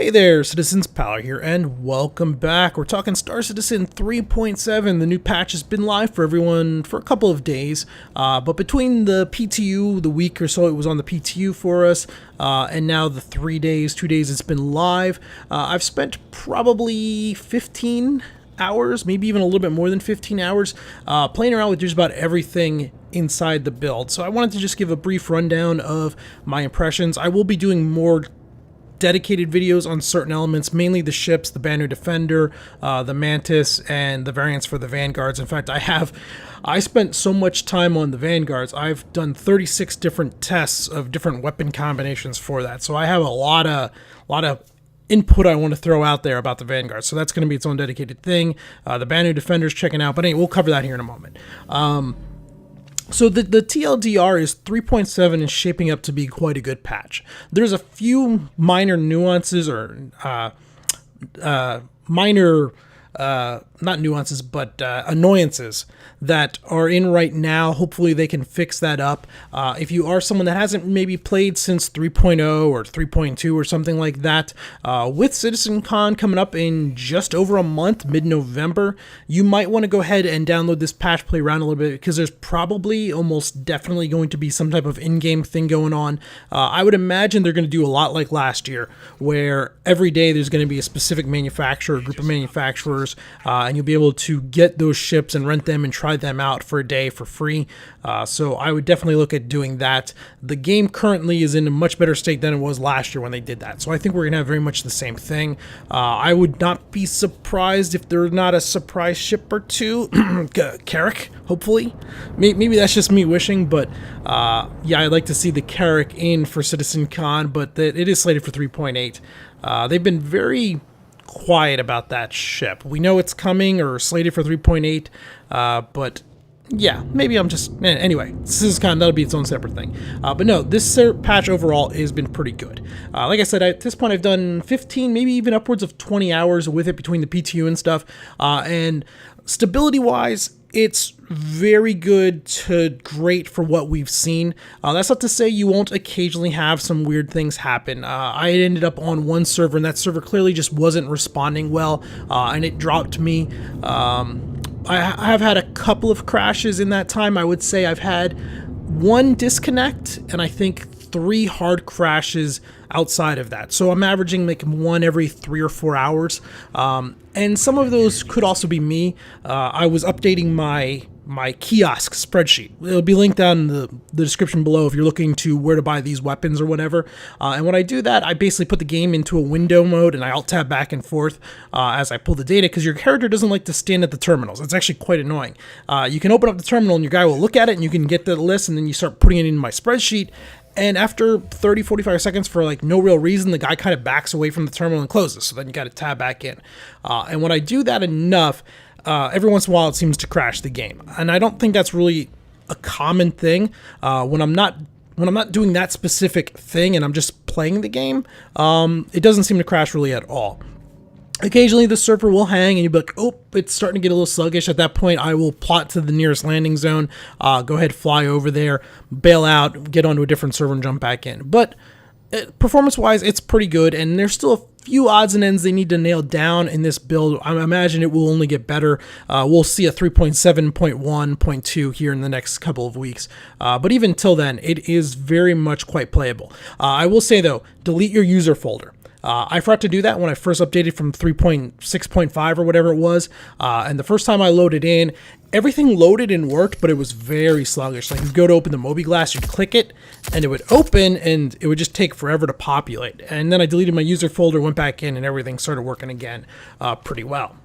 Hey there, Citizens Power here, and welcome back. We're talking Star Citizen 3.7. The new patch has been live for everyone for a couple of days, but between the PTU, the week or so it was on the PTU for us, and now the 2 days it's been live, I've spent probably 15 hours, maybe even a little bit more than 15 hours, playing around with just about everything inside the build. So I wanted to just give a brief rundown of my impressions. I will be doing more dedicated videos on certain elements, mainly the ships, the Banner Defender, the Mantis, and the variants for the Vanguards. In fact, I spent so much time on the Vanguards. I've done 36 different tests of different weapon combinations for that. So I have a lot of input I want to throw out there about the Vanguard. So that's going to be its own dedicated thing. The Banner Defender's checking out, but anyway, we'll cover that here in a moment. So the TLDR is 3.7 is shaping up to be quite a good patch. There's a few minor nuances or minor, not nuances, but annoyances that are in right now. Hopefully they can fix that up. If you are someone that hasn't maybe played since 3.0 or 3.2 or something like that, with CitizenCon coming up in just over a month, mid-November, you might want to go ahead and download this patch, play around a little bit, because there's probably almost definitely going to be some type of in-game thing going on. I would imagine they're going to do a lot like last year, where every day there's going to be a specific manufacturer, a group of manufacturers, and you'll be able to get those ships and rent them and try them out for a day for free. So I would definitely look at doing that. The game currently is in a much better state than it was last year when they did that. So I think we're going to have very much the same thing. I would not be surprised if there's not a surprise ship or two. Carrack, hopefully. Maybe that's just me wishing, but yeah, I'd like to see the Carrack in for CitizenCon, but it is slated for 3.8. They've been very quiet about that ship. We know it's coming or slated for 3.8, but yeah, maybe I'm just... Anyway, CitizenCon, that'll be its own separate thing. But no, this patch overall has been pretty good. Like I said, at this point I've done 15, maybe even upwards of 20 hours with it between the PTU and stuff, and stability-wise, it's very good to great for what we've seen. That's not to say you won't occasionally have some weird things happen. I ended up on one server, and that server clearly just wasn't responding well, and it dropped me. I have had a couple of crashes in that time. I would say I've had one disconnect, and I think 3 hard crashes outside of that. So I'm averaging like one every 3 or 4 hours. And some of those could also be me. I was updating my kiosk spreadsheet. It'll be linked down in the description below if you're looking to where to buy these weapons or whatever. And when I do that, I basically put the game into a window mode and I alt-tab back and forth as I pull the data, because your character doesn't like to stand at the terminals. It's actually quite annoying. You can open up the terminal and your guy will look at it and you can get the list, and then you start putting it in my spreadsheet. And after 30, 45 seconds, for like no real reason, the guy kind of backs away from the terminal and closes. So then you got to tab back in. And when I do that enough, every once in a while it seems to crash the game. And I don't think that's really a common thing. When I'm not doing that specific thing and I'm just playing the game, it doesn't seem to crash really at all. Occasionally the server will hang and you'll be like, oh, it's starting to get a little sluggish. At that point, I will plot to the nearest landing zone, go ahead, fly over there, bail out, get onto a different server and jump back in. But performance-wise, it's pretty good, and there's still a few odds and ends they need to nail down in this build. I imagine it will only get better. We'll see a 3.7, 0.1, 0.2 here in the next couple of weeks. But even till then, it is very much quite playable. I will say, though, delete your user folder. I forgot to do that when I first updated from 3.6.5 or whatever it was, and the first time I loaded in, everything loaded and worked, but it was very sluggish. Like, you'd go to open the mobiGlas, you'd click it, and it would open, and it would just take forever to populate. And then I deleted my user folder, went back in, and everything started working again pretty well.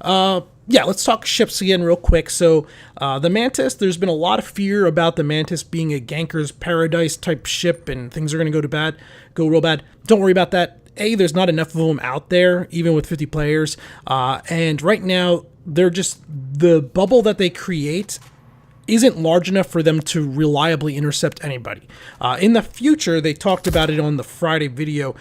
Yeah, let's talk ships again real quick. So the Mantis, there's been a lot of fear about the Mantis being a ganker's paradise type ship, and things are going to go real bad. Don't worry about that. There's not enough of them out there, even with 50 players. And right now, they're just, the bubble that they create isn't large enough for them to reliably intercept anybody. In the future, they talked about it on the Friday video,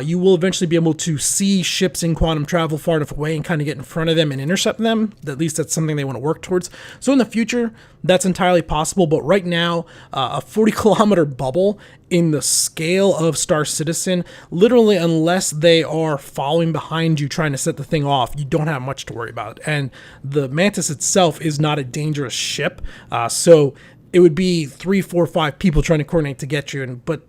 you will eventually be able to see ships in quantum travel far enough away and kind of get in front of them and intercept them. At least that's something they want to work towards. So in the future, that's entirely possible. But right now, a 40-kilometer bubble in the scale of Star Citizen, literally, unless they are following behind you trying to set the thing off, you don't have much to worry about. And the Mantis itself is not a dangerous ship, so it would be 3, 4, 5 people trying to coordinate to get you. But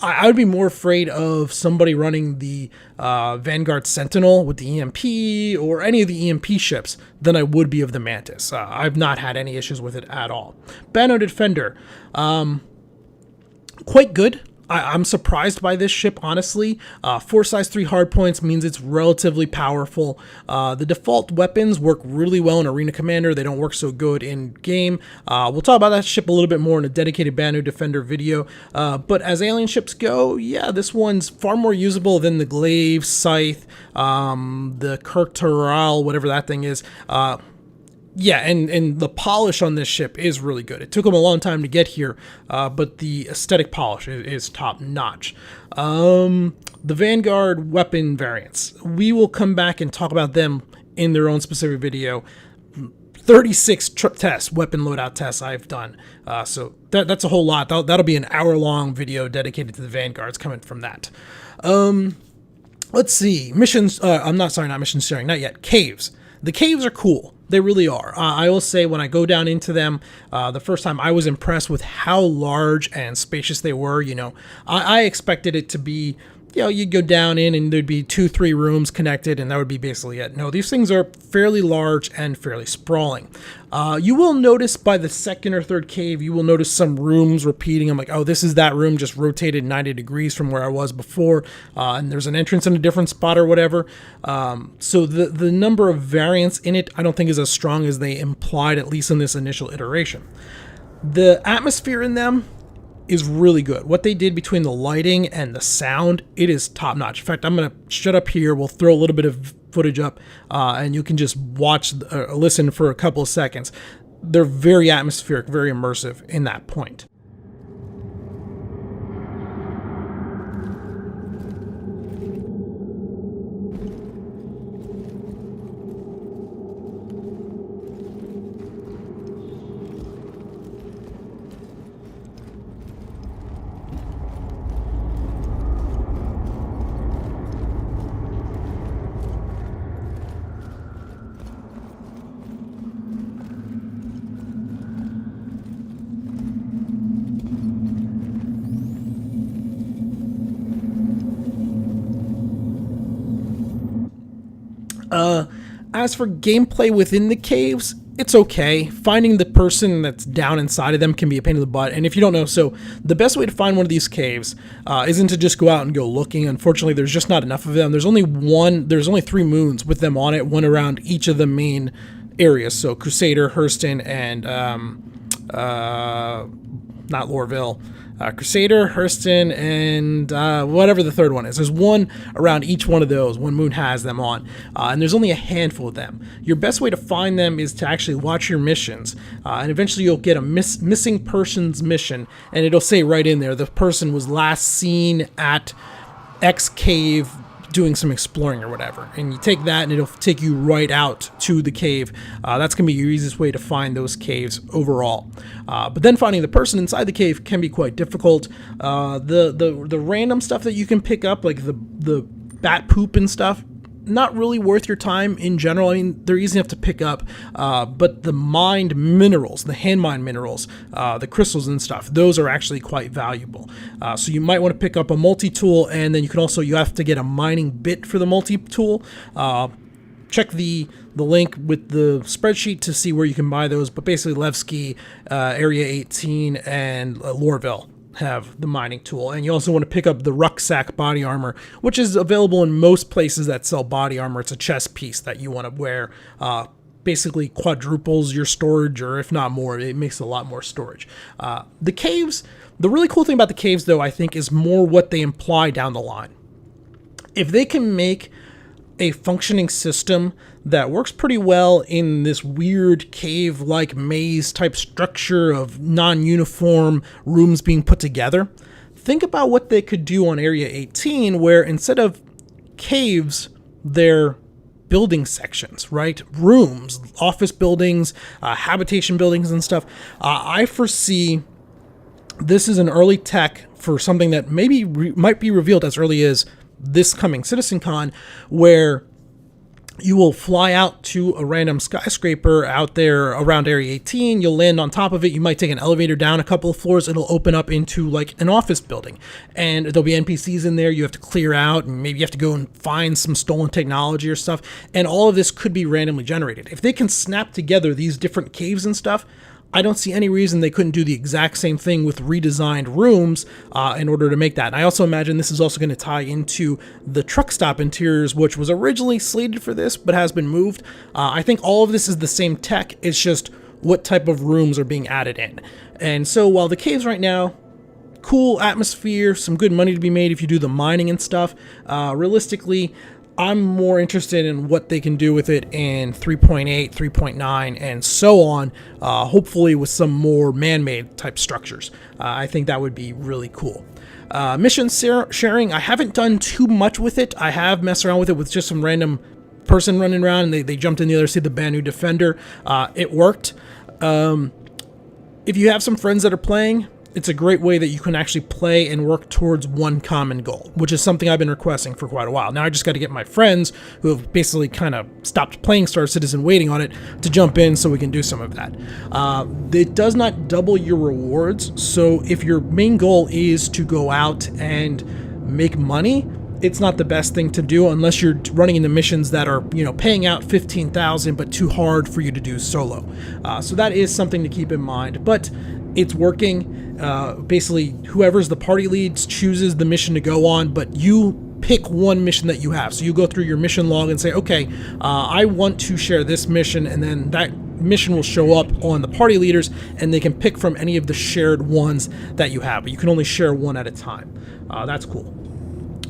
I would be more afraid of somebody running the Vanguard Sentinel with the EMP or any of the EMP ships than I would be of the Mantis. I've not had any issues with it at all. Banner Defender, quite good. I'm surprised by this ship, honestly. 4 size 3 hardpoints means it's relatively powerful. The default weapons work really well in Arena Commander. They don't work so good in game. We'll talk about that ship a little bit more in a dedicated Banu Defender video. But as alien ships go, yeah, this one's far more usable than the Glaive, Scythe, the Kirk Taral, whatever that thing is. Yeah, and the polish on this ship is really good. It took them a long time to get here, but the aesthetic polish is top notch. The Vanguard weapon variants, we will come back and talk about them in their own specific video. 36 tests, weapon loadout tests I've done. So that's a whole lot. That'll be an hour-long video dedicated to the Vanguards coming from that. Let's see. Missions, not mission sharing, not yet. Caves. The caves are cool. They really are. I will say when I go down into them, the first time I was impressed with how large and spacious they were. You know, I expected it to be, you know, you'd go down in and there'd be 2-3 rooms connected and that would be basically it. No, these things are fairly large and fairly sprawling. You will notice by the second or third cave, you will notice some rooms repeating. I'm like, oh, this is that room just rotated 90 degrees from where I was before. And there's an entrance in a different spot or whatever. So the number of variants in it, I don't think is as strong as they implied, at least in this initial iteration. The atmosphere in them is really good. What they did between the lighting and the sound, it is top notch. In fact, I'm going to shut up here. We'll throw a little bit of footage up and you can just watch, listen for a couple of seconds. They're very atmospheric, very immersive in that point. As for gameplay within the caves, it's okay. Finding the person that's down inside of them can be a pain in the butt. And if you don't know, so the best way to find one of these caves isn't to just go out and go looking. Unfortunately, there's just not enough of them. There's only 3 moons with them on it, one around each of the main areas. So Crusader, Hurston, and not Lorville. Crusader, Hurston, and whatever the third one is. There's one around each one of those. One moon has them on, and there's only a handful of them. Your best way to find them is to actually watch your missions, and eventually you'll get a missing persons mission, and it'll say right in there, the person was last seen at X cave doing some exploring or whatever, and you take that and it'll take you right out to the cave. That's gonna be your easiest way to find those caves overall, but then finding the person inside the cave can be quite difficult. The random stuff that you can pick up, like the bat poop and stuff, not really worth your time in general. I mean, they're easy enough to pick up, but the mined minerals, the hand mined minerals, the crystals and stuff, those are actually quite valuable. So you might want to pick up a multi-tool, and then you have to get a mining bit for the multi-tool. Check the link with the spreadsheet to see where you can buy those, but basically Levski, Area 18, and Lorville have the mining tool. And you also want to pick up the rucksack body armor, which is available in most places that sell body armor. It's a chest piece that you want to wear. Basically quadruples your storage, or if not more, it makes a lot more storage. The caves, the really cool thing about the caves though, I think, is more what they imply down the line. If they can make a functioning system that works pretty well in this weird cave-like maze-type structure of non-uniform rooms being put together, think about what they could do on Area 18, where instead of caves, they're building sections, right? Rooms, office buildings, habitation buildings and stuff. I foresee this is an early tech for something that maybe might be revealed as early as this coming CitizenCon, where you will fly out to a random skyscraper out there around Area 18. You'll land on top of it. You might take an elevator down a couple of floors. It'll open up into like an office building, and there'll be NPCs in there you have to clear out, and maybe you have to go and find some stolen technology or stuff. And all of this could be randomly generated. If they can snap together these different caves and stuff, I don't see any reason they couldn't do the exact same thing with redesigned rooms in order to make that. And I also imagine this is also going to tie into the truck stop interiors, which was originally slated for this, but has been moved. I think all of this is the same tech. It's just what type of rooms are being added in. And so while the caves right now, cool atmosphere, some good money to be made if you do the mining and stuff, realistically, I'm more interested in what they can do with it in 3.8, 3.9, and so on, hopefully with some more man-made type structures. I think that would be really cool. Mission sharing, I haven't done too much with it. I have messed around with it with just some random person running around, and they jumped in the other side, the Banu Defender. It worked. If you have some friends that are playing, it's a great way that you can actually play and work towards one common goal, which is something I've been requesting for quite a while. Now I just got to get my friends who have basically kind of stopped playing Star Citizen, waiting on it, to jump in so we can do some of that. It does not double your rewards, so if your main goal is to go out and make money, it's not the best thing to do unless you're running into missions that are, paying out 15,000 but too hard for you to do solo. So that is something to keep in mind, but it's working. Basically, whoever's the party lead chooses the mission to go on, but you pick one mission that you have. So you go through your mission log and say, okay, I want to share this mission, and then that mission will show up on the party leaders, and they can pick from any of the shared ones that you have, but you can only share one at a time. That's cool.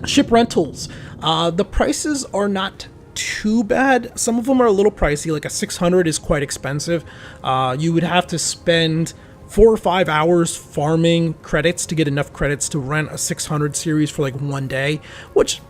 Ship rentals. The prices are not too bad. Some of them are a little pricey, like a 600 is quite expensive. You would have to spend 4 or 5 hours farming credits to get enough credits to rent a 600 series for like one day, which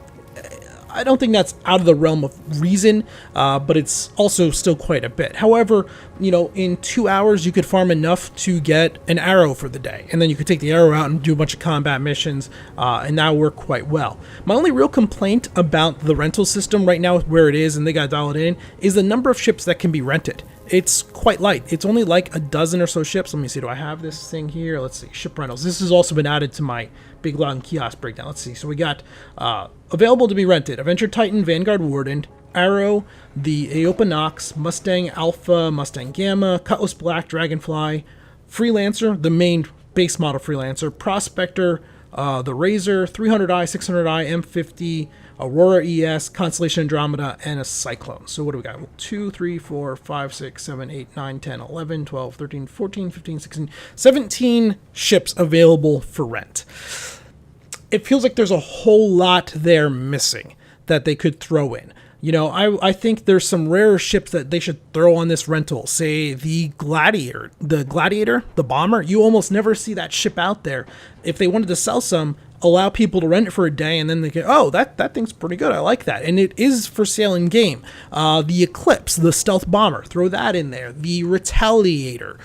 I don't think that's out of the realm of reason, but it's also still quite a bit. However, in 2 hours you could farm enough to get an arrow for the day, and then you could take the arrow out and do a bunch of combat missions, and that will work quite well. My only real complaint about the rental system right now, where it is, and they got to dial it in, is the number of ships that can be rented. It's quite light. It's only like a dozen or so ships. Let me see. Do I have this thing here? Let's see. Ship rentals. This has also been added to my Big Loud and Kiosk breakdown. Let's see. So we got available to be rented: Avenger Titan, Vanguard Warden, Arrow, the Aopa Nox, Mustang Alpha, Mustang Gamma, Cutlass Black, Dragonfly, Freelancer, the main base model Freelancer, Prospector, the Razor, 300i, 600i, M50, Aurora ES, Constellation Andromeda, and a Cyclone. So what do we got? 2, 3, 4, 5, 6, 7, 8, 9, 10, 11, 12, 13, 14, 15, 16, 17 ships available for rent. It feels like there's a whole lot there missing that they could throw in. I think there's some rare ships that they should throw on this rental. Say the Gladiator, the bomber. You almost never see that ship out there. If they wanted to sell some, allow people to rent it for a day, and then they go, oh, that thing's pretty good. I like that. And it is for sale in game. The Eclipse, the stealth bomber, throw that in there. The Retaliator.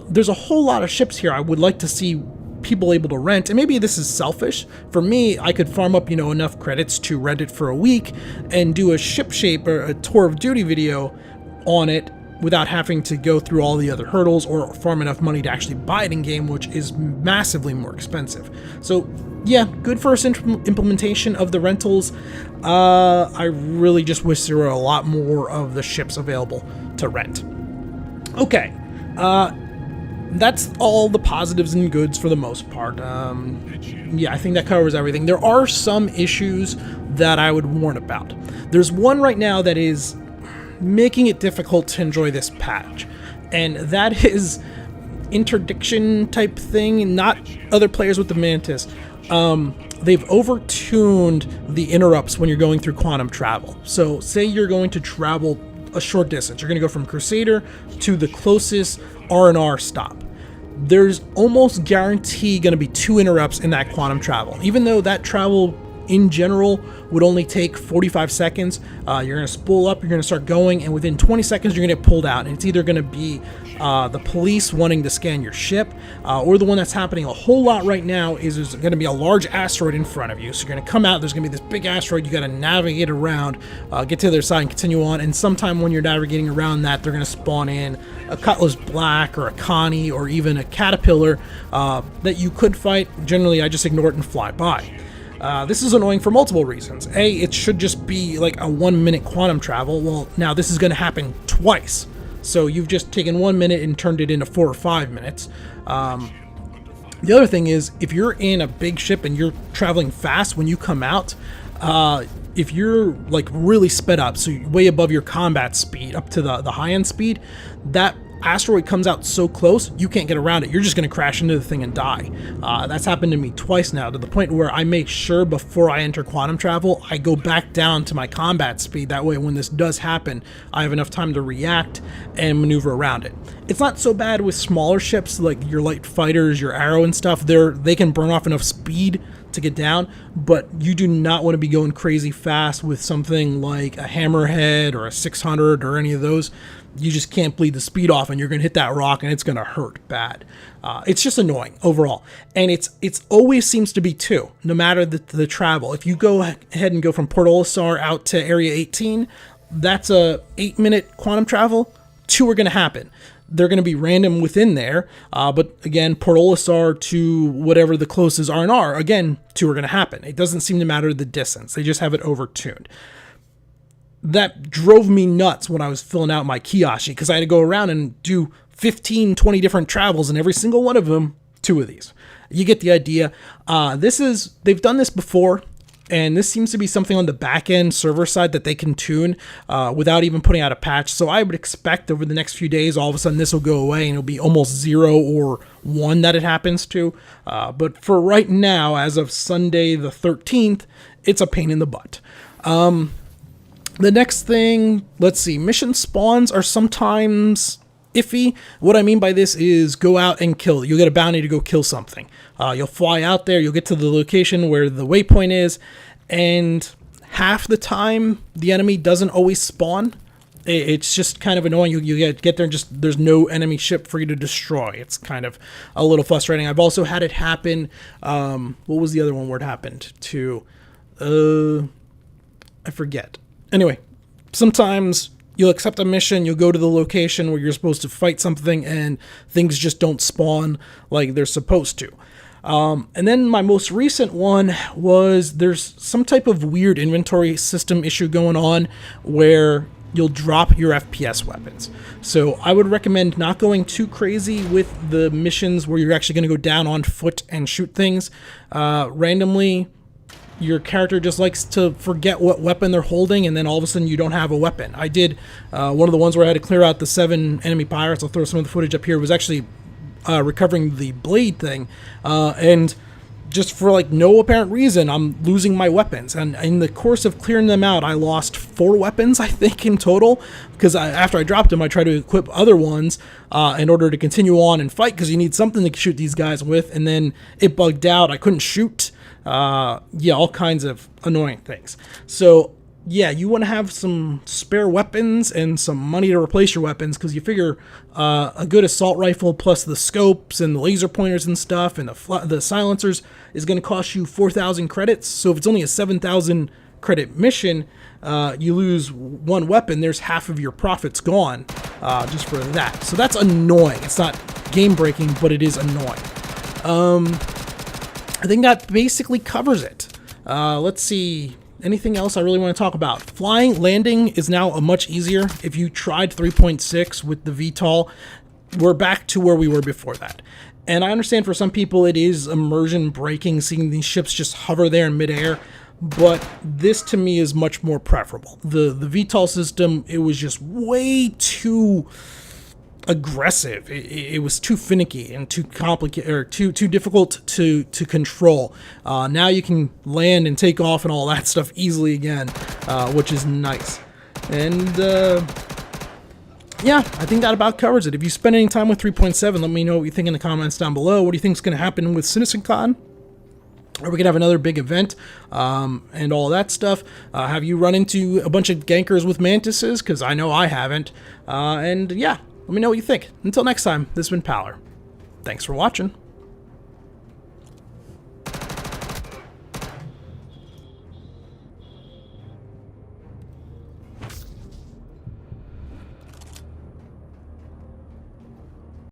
There's a whole lot of ships here I would like to see people able to rent, and maybe this is selfish. For me, I could farm up enough credits to rent it for a week and do a ship shape or a tour of duty video on it without having to go through all the other hurdles or farm enough money to actually buy it in game, which is massively more expensive. So yeah, good first implementation of the rentals. I really just wish there were a lot more of the ships available to rent. Okay, that's all the positives and goods for the most part. Yeah, I think that covers everything. There are some issues that I would warn about. There's one right now that is making it difficult to enjoy this patch, and that is interdiction type thing, not other players with the Mantis. They've overtuned the interrupts when you're going through quantum travel. So say you're going to travel a short distance. You're going to go from Crusader to the closest R&R stop. There's almost guaranteed going to be 2 interrupts in that quantum travel. Even though that travel in general would only take 45 seconds. You're going to spool up, you're going to start going, and within 20 seconds you're going to get pulled out. And it's either going to be the police wanting to scan your ship, or the one that's happening a whole lot right now is there's going to be a large asteroid in front of you. So you're going to come out, there's going to be this big asteroid, you got to navigate around, get to the other side and continue on. And sometime when you're navigating around that, they're going to spawn in a Cutlass Black or a Connie or even a Caterpillar that you could fight. Generally, I just ignore it and fly by. This is annoying for multiple reasons. A, it should just be like a 1 minute quantum travel. Well, now this is going to happen twice. So you've just taken 1 minute and turned it into 4 or 5 minutes. The other thing is, if you're in a big ship and you're traveling fast when you come out, if you're like really sped up, so you're way above your combat speed, up to the high end speed, that asteroid comes out so close you can't get around it. You're just going to crash into the thing and die. That's happened to me twice now, to the point where I make sure before I enter quantum travel I go back down to my combat speed. That way when this does happen, I have enough time to react and maneuver around it. It's not so bad with smaller ships like your light fighters, your Arrow and stuff. They can burn off enough speed to get down, but you do not want to be going crazy fast with something like a Hammerhead or a 600 or any of those. You just can't bleed the speed off, and you're going to hit that rock and it's going to hurt bad. It's just annoying overall. And it's always seems to be two, no matter the travel. If you go ahead and go from Port Olisar out to Area 18, that's a 8-minute quantum travel. 2 are going to happen. They're going to be random within there, but again, Port Olisar to whatever the closest R&R, again, 2 are going to happen. It doesn't seem to matter the distance. They just have it overtuned. That drove me nuts when I was filling out my Kiyoshi, because I had to go around and do 15, 20 different travels, and every single one of them, 2 of these. You get the idea. They've done this before, and this seems to be something on the back-end server side that they can tune without even putting out a patch. So I would expect over the next few days, all of a sudden this will go away, and it'll be almost 0 or 1 that it happens to. But for right now, as of Sunday the 13th, it's a pain in the butt. The next thing, let's see, mission spawns are sometimes iffy. What I mean by this is go out and kill. You'll get a bounty to go kill something. You'll fly out there, you'll get to the location where the waypoint is, and half the time the enemy doesn't always spawn. It's just kind of annoying. You get there and just there's no enemy ship for you to destroy. It's kind of a little frustrating. I've also had it happen. What was the other one where it happened to? I forget. Anyway, sometimes you'll accept a mission, you'll go to the location where you're supposed to fight something, and things just don't spawn like they're supposed to. And then my most recent one was there's some type of weird inventory system issue going on where you'll drop your FPS weapons. So I would recommend not going too crazy with the missions where you're actually going to go down on foot and shoot things randomly. Your character just likes to forget what weapon they're holding, and then all of a sudden you don't have a weapon. I did one of the ones where I had to clear out the 7 enemy pirates. I'll throw some of the footage up here. It was actually recovering the blade thing, and just for like no apparent reason, I'm losing my weapons. And in the course of clearing them out, I lost 4 weapons, I think, in total, because after I dropped them, I tried to equip other ones in order to continue on and fight, because you need something to shoot these guys with, and then it bugged out. I couldn't shoot. All kinds of annoying things. So yeah, you want to have some spare weapons and some money to replace your weapons, because you figure a good assault rifle plus the scopes and the laser pointers and stuff and the silencers is going to cost you 4,000 credits. So if it's only a 7,000 credit mission, you lose 1 weapon, there's half of your profits gone just for that. So that's annoying. It's not game breaking, but it is annoying. I think that basically covers it. Let's see. Anything else I really want to talk about? Flying, landing is now much easier. If you tried 3.6 with the VTOL, we're back to where we were before that. And I understand for some people it is immersion breaking, seeing these ships just hover there in midair, but this to me is much more preferable. The VTOL system, it was just way too aggressive. It was too finicky and too complicated, or too difficult to control. Now you can land and take off and all that stuff easily again, which is nice. And yeah, I think that about covers it. If you spend any time with 3.7, let me know what you think in the comments down below. What do you think is going to happen with CitizenCon? or we could have another big event and all that stuff. Have you run into a bunch of gankers with mantises? Because I know I haven't. And yeah, let me know what you think. Until next time, this has been Paler. Thanks for watching.